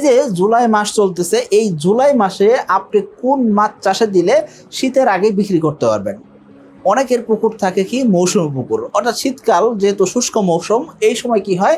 যে জুলাই মাস চলতেছে, এই জুলাই মাসে আপনি কোন মাছ চাষে দিলে শীতের আগে বিক্রি করতে পারবেন? অনেকের পুকুর থাকে কি মৌসুমী পুকুর, অর্থাৎ শীতকাল যেহেতু শুষ্ক মৌসুম, এই সময় কি হয়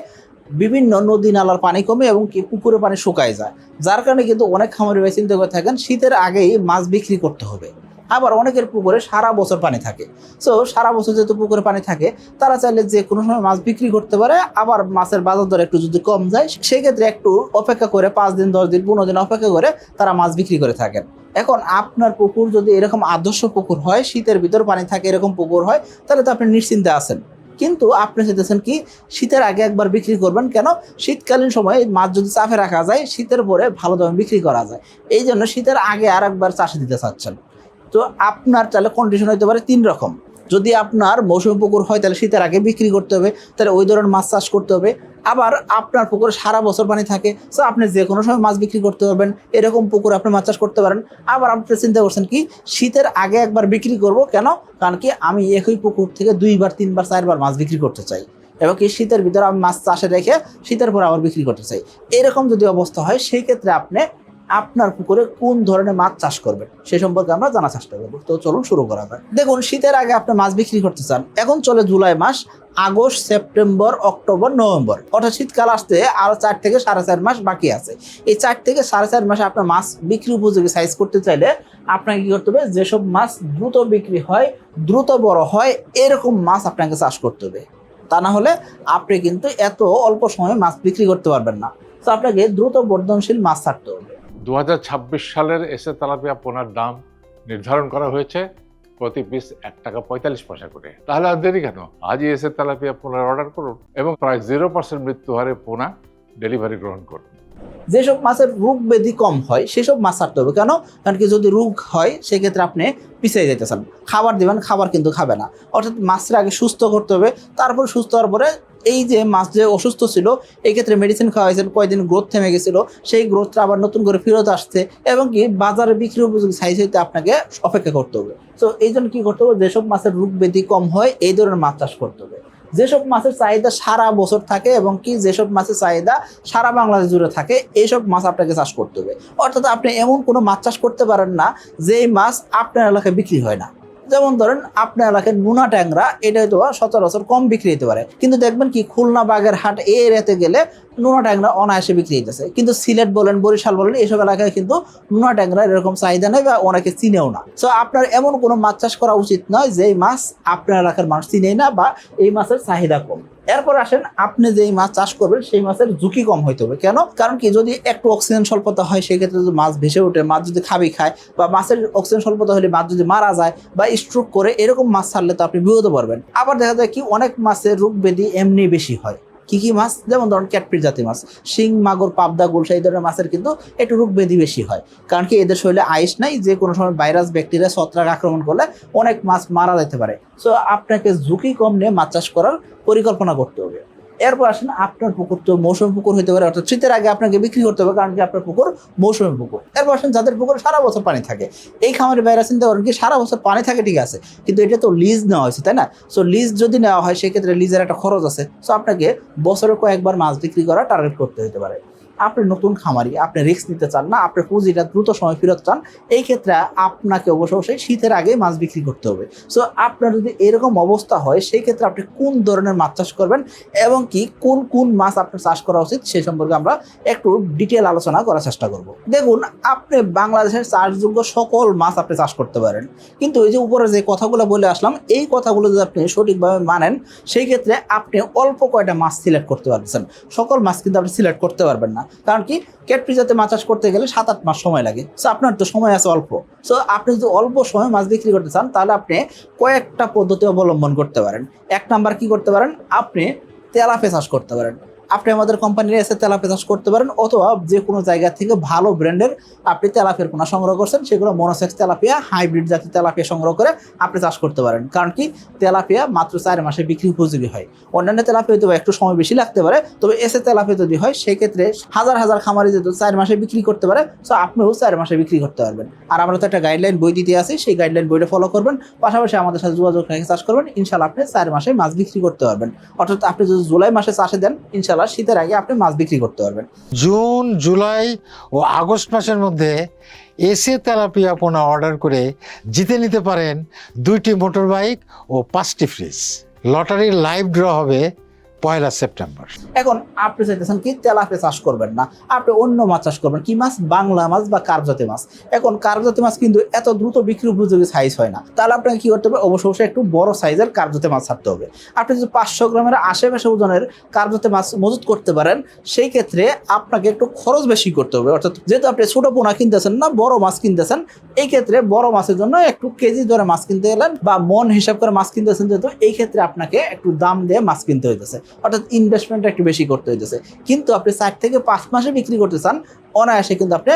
বিভিন্ন নদী নালার পানি কমে এবং কি পুকুরে পানি শুকায় যায়, যার কারণে কিন্তু অনেক খামারি ভাই চিন্তা করে থাকেন শীতের আগেই মাছ বিক্রি করতে হবে। আবার অনেকের পুকুরে সারা বছর পানি থাকে, সো সারা বছর যেহেতু পুকুরে পানি থাকে তারা চাইলে যে কোনো সময় মাছ বিক্রি করতে পারে। আবার মাছের বাজার দর একটু যদি কম যায় সেক্ষেত্রে একটু অপেক্ষা করে 5 দিন 10 দিন 15 দিন অপেক্ষা করে তারা মাছ বিক্রি করে থাকেন। এখন আপনার পুকুর যদি এরকম আদর্শ পুকুর হয়, শীতের ভিতর পানি থাকে এরকম পুকুর হয়, তাহলে তো আপনি নিশ্চিন্তে আছেন। কিন্তু আপনি চাইতেছেন কি শীতের আগে একবার বিক্রি করবেন, কেন শীতকালীন সময়ে মাছ যদি চাপে রাখা যায় শীতের পরে ভালো দামে বিক্রি করা যায়, এই জন্য শীতের আগে আর একবার চাষে দিতে চাচ্ছেন। তো আপনার তাহলে কন্ডিশন হতে পারে 3 রকম। যদি আপনার মৌসুমী পুকুর হয় তাহলে শীতের আগে বিক্রি করতে হবে, তাহলে ওই ধরনের মাছ চাষ করতে হবে। আবার আপনার পুকুরে সারা বছর পানি থাকে, সো আপনি যে কোনো সময় মাছ বিক্রি করতে পারবেন, এরকম পুকুর আপনি মাছ চাষ করতে পারেন। আবার আপনি চিন্তা করছেন কি শীতের আগে একবার বিক্রি করব, কেন? কারণ কি আমি একই পুকুর থেকে 2 বার 3 বার 4 বার মাছ বিক্রি করতে চাই, এবং কি শীতের ভিতরে আমি মাছ চাষে রেখে শীতের পর আবার বিক্রি করতে চাই। এরকম যদি অবস্থা হয় সেই ক্ষেত্রে আপনি আপনার পুকুরে কোন ধরনের মাছ চাষ করবেন সে সম্পর্কে আমরা জানার চেষ্টা করবো। তো চলুন শুরু করা যাক। দেখুন, শীতের আগে আপনি মাছ বিক্রি করতে চান, এখন চলে জুলাই মাস, আগস্ট, সেপ্টেম্বর, অক্টোবর, নভেম্বর, অর্থাৎ শীতকাল আসতে আরো 4 থেকে 4.5 মাস বাকি আছে। এই 4 থেকে 4.5 মাসে আপনার মাছ বিক্রি উপযোগী সাইজ করতে চাইলে আপনাকে কি করতে হবে, যেসব মাছ দ্রুত বিক্রি হয়, দ্রুত বড় হয়, এরকম মাছ আপনাকে চাষ করতে হবে। তা না হলে আপনি কিন্তু এত অল্প সময়ে মাছ বিক্রি করতে পারবেন না। তো আপনাকে দ্রুত বর্ধনশীল মাছ ছাড়তে হবে। 2026 সালের এসে তেলাপিয়া পোনার দাম নির্ধারণ করা হয়েছে প্রতি পিস 1 টাকা 45 পয়সা করে। তাহলে আর দেরি কেন, আজই এসে তেলাপিয়া পোনার অর্ডার করুন এবং প্রায় 0% মৃত্যু হারে পোনা ডেলিভারি গ্রহণ করুন। যেসব মাছের রোগ ব্যাধি কম হয় সেসব মাছ ছাড়তে হবে, কেন? কারণ কি যদি রোগ হয় সেক্ষেত্রে আপনি পিছিয়ে যেতেছেন, খাবার দিবেন খাবার কিন্তু খাবে না, অর্থাৎ মাছের আগে সুস্থ করতে হবে, তারপর সুস্থ হওয়ার পরে এই যে মাছ যে অসুস্থ ছিল এই ক্ষেত্রে মেডিসিন খাওয়াইছেন, কয়েকদিন গ্রোথ থেমে গেছিল, সেই গ্রোথটা আবার নতুন করে ফেরত আসছে, এবং কি বাজারে বিক্রি উপযোগী সাইজ হইতে আপনাকে অপেক্ষা করতে হবে। তো এই জন্য কি করতে হবে, যেসব মাছের রোগ ব্যাধি কম হয় এই ধরনের মাছ চাষ করতে হবে। যেসব মাছের চাহিদা সারা বছর থাকে এবং কি যেসব মাছের চাহিদা সারা বাংলাদেশ জুড়ে থাকে এইসব মাছ আপনাকে চাষ করতে হবে। অর্থাৎ আপনি এমন কোনো মাছ চাষ করতে পারেন না যেই মাছ আপনার এলাকায় বিক্রি হয় না। যেমন ধরেন আপনার এলাকায় নোনা ট্যাংরা, এটা হয়তো সচরাচর কম বিক্রি হতে পারে, কিন্তু দেখবেন কি খুলনা বাগেরহাট এই এরিয়াতে গেলে নোনা ট্যাংরা অনায়াসে বিক্রি হইতেছে। কিন্তু সিলেট বলেন, বরিশাল বলেন, এইসব এলাকায় কিন্তু নোনা ট্যাংরা এরকম চাহিদা নেই বা অনেকে চিনেও না। সো আপনার এমন কোনো মাছ চাষ করা উচিত নয় যেই মাছ আপনার এলাকার মানুষ চিনেই না বা এই মাছের চাহিদা কম। এরপর আসেন, আপনি যেই মাছ চাষ করবেন সেই মাছের ঝুঁকি কম হইতে হবে, কেন? কারণ কি যদি একটু অক্সিজেন স্বল্পতা হয় সেক্ষেত্রে যদি মাছ ভেসে ওঠে, মাছ যদি খাবি খায়, বা মাছের অক্সিজেন স্বল্পতা হলে মাছ যদি মারা যায় বা স্ট্রোক করে, এরকম মাছ ছাড়লে তো আপনি বিপদে পড়বেন। আবার দেখা যায় কি অনেক মাছের রোগ ব্যাধি এমনি বেশি হয়। কি কি মাছ? যেমন ধরুন ক্যাটফিশ জাতীয় মাছ, শিং, মাগুর, পাবদা, গুলশা, এই ধরনের মাছের কিন্তু একটু রোগ ব্যাধি বেশি হয়, কারণ কি এদের শরীরে আইস নাই, যে কোনো সময় ভাইরাস, ব্যাকটেরিয়া, ছত্রাক আক্রমণ করলে অনেক মাছ মারা যেতে পারে। সো আপনাকে ঝুঁকি কম নিয়ে মাছ চাষ করার পরিকল্পনা করতে হবে। এরপর আসেন, আপনার পুকুর তো মৌসুমী পুকুর হতে পারে, অর্থাৎ শীতের আগে আপনাকে বিক্রি করতে হবে, কারণ কি আপনার পুকুর মৌসুমী পুকুর। এরপর আসেন, যাদের পুকুরে সারা বছর পানি থাকে, এই খামারের বাইরে চিন্তা করেন কি সারা বছর পানি থাকে ঠিক আছে, কিন্তু এটা তো লিজ নেওয়া হয়েছে, তাই না? সো লিজ যদি নেওয়া হয় সেক্ষেত্রে লিজের একটা খরচ আছে। সো আপনাকে বছরে কয়েকবার মাছ বিক্রি করা টার্গেট করতে হতে পারে। আপনি নতুন খামারি, আপনি রিস্ক নিতে চান না, আপনার পুঁজিটা দ্রুত সময় ফেরত চান, এই ক্ষেত্রে আপনাকে অবশ্যই শীতের আগে মাছ বিক্রি করতে হবে। সো আপনার যদি এরকম অবস্থা হয় সেই ক্ষেত্রে আপনি কোন ধরনের মাছ চাষ করবেন এবং কি কোন কোন মাছ আপনার চাষ করা উচিত সেই সম্পর্কে আমরা একটু ডিটেল আলোচনা করার চেষ্টা করব। দেখুন, আপনি বাংলাদেশের চাষযোগ্য সকল মাছ আপনি চাষ করতে পারেন, কিন্তু এই যে উপরে যে কথাগুলো বলে আসলাম এই কথাগুলো যদি আপনি সঠিকভাবে মানেন সেই ক্ষেত্রে আপনি অল্প কয়টা মাছ সিলেক্ট করতে পারছেন, সকল মাছ কিন্তু আপনি সিলেক্ট করতে পারবেন না। কারণ কি ক্যাটফিশ জাতীয় মাছ চাষ করতে গেলে 7-8 মাস সময় লাগে। সো আপনার তো সময় আছে অল্প। সো আপনি যদি অল্প সময় মাছ বিক্রি করতে চান তাহলে আপনি কয়েকটা পদ্ধতি অবলম্বন করতে পারেন। 1 নাম্বার কি করতে পারেন, আপনি তেলাপিয়া চাষ করতে পারেন। আপনি আমাদের কোম্পানির এসে তেলাপিয়া চাষ করতে পারেন, অথবা যে কোনো জায়গা থেকে ভালো ব্র্যান্ডের আপনি তেলাপিয়ার পোনা সংগ্রহ করছেন, সেগুলো মনোসেক্স তেলাপিয়া, হাইব্রিড জাতীয় তেলাপিয়া সংগ্রহ করে আপনি চাষ করতে পারেন। কারণ কি তেলাপিয়া মাত্র 4 মাসে বিক্রি উপযোগী হয়। অন্যান্য তেলাপিয়া হয়তো একটু সময় বেশি লাগতে পারে, তবে এসে তেলাপিয়া যদি হয় সেক্ষেত্রে হাজার হাজার খামারি যেহেতু 4 মাসে বিক্রি করতে পারে, সো আপনিও 4 মাসে বিক্রি করতে পারবেন। আর আমরা তো একটা গাইডলাইন বই দিতে আছি, সেই গাইডলাইন বইটা ফলো করবেন, পাশাপাশি আমাদের সাথে যোগাযোগ রেখে চাষ করবেন, ইনশাল্লাহ আপনি 4 মাসে মাছ বিক্রি করতে পারবেন। অর্থাৎ আপনি যদি জুলাই মাসে চাষে দেন ইনশাল্লাহ ইনশাল্লাহ শীতের আগে আপনি মাছ বিক্রি করতে পারবেন। জুন, জুলাই ও আগস্ট মাসের মধ্যে এসএ তেলাপিয়া পোনা অর্ডার করে জিতে নিতে পারেন 2টি মোটর বাইক ও 5টি ফ্রিজ। লটারির লাইভ ড্র হবে 1 সেপ্টেম্বর। এখন আপনি চাইতেছেন কি তেলাপিয়া চাষ করবেন না, আপনি অন্য মাছ চাষ করবেন। কি মাছ? বাংলা মাছ বা কার্পজাতীয় মাছ। এখন কার্পজাতীয় মাছ কিন্তু এত দ্রুত বিক্রি উপযোগী সাইজ হয় না, তাহলে আপনাকে কি করতে হবে? অবশ্যই একটু বড় সাইজের কার্পজাতীয় মাছ ছাড়তে হবে। আপনি যদি 500 গ্রামের আশেপাশে ওজনের কার্পজাতীয় মাছ মজুত করতে পারেন, সেই ক্ষেত্রে আপনাকে একটু খরচ বেশি করতে হবে। অর্থাৎ যেহেতু আপনি ছোট পোনা কিনতেছেন না, বড় মাছ কিনতেছেন, এই ক্ষেত্রে বড় মাছের জন্য একটু কেজি ধরে মাছ কিনতে গেলেন বা মন হিসাব করে মাছ কিনতেছেন, যেহেতু এই ক্ষেত্রে আপনাকে একটু দাম দিয়ে মাছ কিনতে হইতেছে, অর্থাৎ ইনভেস্টমেন্ট একটু বেশি করতে হইতেছে। কিন্তু আপনি 4 থেকে 5 মাসে বিক্রি করতে চান, অনায়াসে কিন্তু আপনি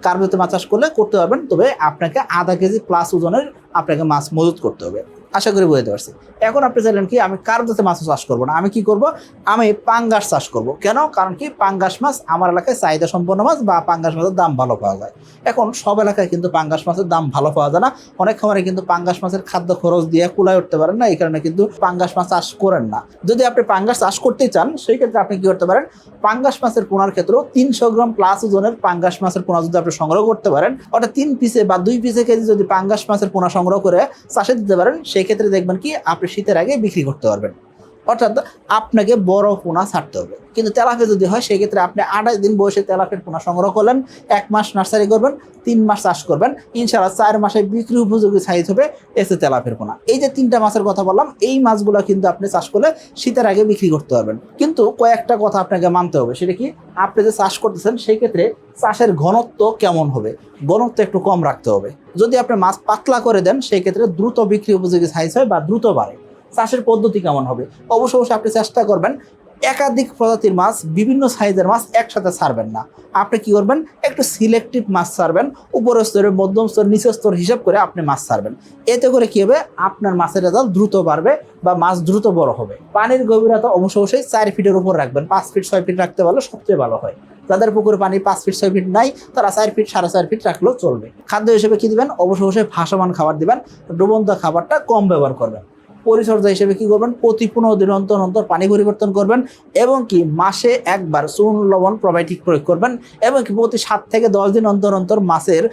কার্পজাতীয় মাছ চাষ করতে পারবেন। তবে আপনাকে আধা কেজি প্লাস ওজনের আপনাকে মাছ মজুত করতে হবে। আশা করি বুঝতে পারছি। এখন আপনি চাইলেন কি আমি কার্পজাতীয় মাছ চাষ করবো না, আমি কি করব? আমি পাঙ্গাস চাষ করব। কেন? কারণ কি পাঙ্গাস মাছ আমার এলাকায় চাহিদা সম্পন্ন মাছ বা পাঙ্গাস মাছের দাম ভালো পাওয়া যায়। এখন সব এলাকায় কিন্তু পাঙ্গাস মাছের দাম ভালো পাওয়া যায় না। অনেক খামারে কিন্তু পাঙ্গাস মাছের খাদ্য খরচ দিয়ে কুলায় উঠতে পারেন না, এই কারণে কিন্তু পাঙ্গাস মাছ চাষ করেন না। যদি আপনি পাঙ্গাস চাষ করতে চান, সেই ক্ষেত্রে আপনি কি করতে পারেন? পাঙ্গাস মাছের পোনার ক্ষেত্রেও 300 গ্রাম প্লাস ওজনের পাঙ্গাস মাছের পোনা যদি আপনি সংগ্রহ করতে পারেন, অর্থাৎ 3 পিসে বা 2 পিসে কেজি যদি পাঙ্গাস মাছের পোনা সংগ্রহ করে চাষে দিতে পারেন, সেই ক্ষেত্রে দেখবেন কি আপনি শীতের আগে বিক্রি করতে পারবেন। অর্থাৎ আপনাকে বড় পোনা ছাড়তে হবে। কিন্তু তেলাপিয়া যদি হয়, সেই ক্ষেত্রে আপনি 28 দিন বয়সে তেলাপিয়ার পোনা সংগ্রহ করলেন, 1 মাস নার্সারি করবেন, 3 মাস চাষ করবেন, ইনশাআল্লাহ 4 মাসে বিক্রি উপযোগী সাইজ হবে এসে তেলাপিয়ার পোনা। এই যে 3টা মাছের কথা বললাম, এই মাছগুলো কিন্তু আপনি চাষ করলে শীতের আগে বিক্রি করতে পারবেন। কিন্তু কয়েকটা কথা আপনাকে মানতে হবে। সেটা কি? আপনি যে চাষ করতেছেন, সেই ক্ষেত্রে চাষের ঘনত্ব কেমন হবে? ঘনত্ব একটু কম রাখতে হবে। যদি আপনি মাছ পাতলা করে দেন, সেই ক্ষেত্রে দ্রুত বিক্রি উপযোগী সাইজ হয় বা দ্রুত বাড়ে। চাষের পদ্ধতি কেমন হবে? অবশ্যই আপনি চেষ্টা করবেন একাধিক প্রজাতির মাছ, বিভিন্ন সাইজের মাছ একসাথে ছাড়বেন না। আপনি কি করবেন? একটু সিলেক্টিভ মাছ ছাড়বেন, উপরের স্তরে, মধ্যম স্তর, নিচের স্তর হিসাব করে আপনি মাছ ছাড়বেন। এতে করে কি হবে? আপনার মাছের রেজাল্ট দ্রুত বাড়বে বা মাছ দ্রুত বড় হবে। পানির গভীরতা অবশ্যই 4 ফিটের উপর রাখবেন। 5 ফিট 6 ফিট রাখতে পারলে সবচেয়ে ভালো হয়। যাদের পুকুরে পানি 5 ফিট 6 ফিট নাই, তারা 4 ফিট 4.5 ফিট রাখলেও চলবে। খাদ্য হিসেবে কি দিবেন? অবশ্যই ভাসমান খাবার দিবেন। ডুবন্ত খাবারটা কম ব্যবহার করবেন। পরিচর্যা হিসেবে কি করবেন? প্রতি 15 দিন অন্তর অন্তর পানি পরিবর্তন করবেন, এবং কি মাসে একবার চুন, লবণ, প্রোবায়োটিক প্রয়োগ করবেন, এবং কি প্রতি 7 থেকে 10 দিন অন্তর অন্তর মাছের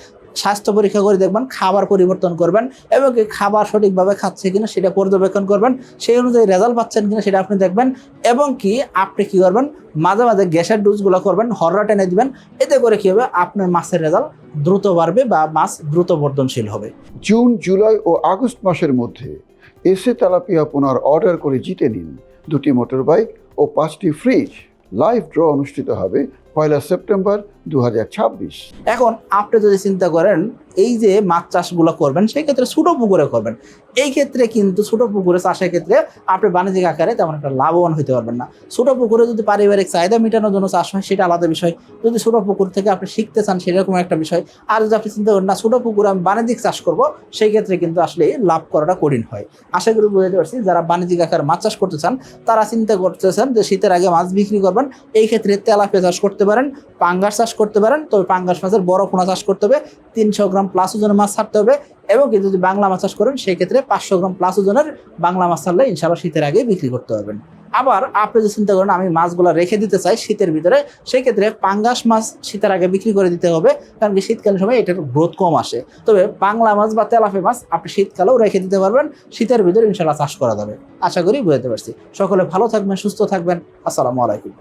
স্বাস্থ্য পরীক্ষা করে দেখবেন, খাবার পরিবর্তন করবেন, এবং কি খাবার সঠিকভাবে খাচ্ছে কিনা সেটা পর্যবেক্ষণ করবেন, সেই অনুযায়ী রেজাল্ট পাচ্ছেন কিনা সেটা আপনি দেখবেন, এবং কি আপনি কি করবেন? মাঝে মাঝে গ্যাসের ডোজগুলো করবেন, হররা টেনে দিবেন। এতে করে কি হবে? আপনার মাছের রেজাল্ট দ্রুত বাড়বে বা মাছ দ্রুত বর্ধনশীল হবে। জুন, জুলাই ও আগস্ট মাসের মধ্যে এসে তেলাপিয়া পোনার অর্ডার করে জিতে নিন 2টি মোটর বাইক ও 5টি ফ্রিজ। লাইভ ড্র অনুষ্ঠিত হবে 1 সেপ্টেম্বর 2026। এখন আপনি যদি চিন্তা করেন এই যে মাছ চাষগুলো করবেন, সেই ক্ষেত্রে ছোট পুকুরে করবেন, এই ক্ষেত্রে কিন্তু ছোট পুকুরে চাষের ক্ষেত্রে আপনি বাণিজ্যিক আকারে তেমন একটা লাভবান হতে পারবেন না। ছোট পুকুরে যদি পারিবারিক চাহিদা মেটানোর জন্য চাষ হয়, সেটা আলাদা বিষয়। যদি ছোট পুকুর থেকে আপনি শিখতে চান, সেরকম একটা বিষয়। আর যদি আপনি চিন্তা করেন না ছোট পুকুরে আমি বাণিজ্যিক চাষ করব, সেই ক্ষেত্রে কিন্তু আসলে লাভ করাটা কঠিন হয়। আশা করি বুঝতে পারছি। যারা বাণিজ্যিক আকারে মাছ চাষ করতে চান, তারা চিন্তা করতেছেন যে শীতের আগে মাছ বিক্রি করবেন, এই ক্ষেত্রে তেলাপিয়া চাষ করতে পারেন, পাঙ্গাস চাষ করতে পারেন। তবে পাঙ্গাস মাছের বড় পোনা চাষ করতে হবে, 300 গ্রাম প্লাস ওজনের মাছ ছাড়তে হবে, এবং যদি বাংলা মাছ চাষ করেন, সেই ক্ষেত্রে 500 গ্রাম প্লাস ওজনের বাংলা মাছ ছাড়লে ইনশাআল্লাহ শীতের আগে বিক্রি করতে পারবেন। আবার আপনি যদি চিন্তা করেন আমি মাছগুলো রেখে দিতে চাই শীতের ভিতরে, সেই ক্ষেত্রে পাঙ্গাস মাছ শীতের আগে বিক্রি করে দিতে হবে, কারণ কি শীতকালীন সময় এটার গ্রোথ কম আসে। তবে বাংলা মাছ বা তেলাপিয়া মাছ আপনি শীতকালেও রেখে দিতে পারবেন, শীতের ভিতরে ইনশাআল্লাহ চাষ করা যাবে। আশা করি বুঝতে পারছি। সকলে ভালো থাকবেন, সুস্থ থাকবেন। আসসালামু আলাইকুম।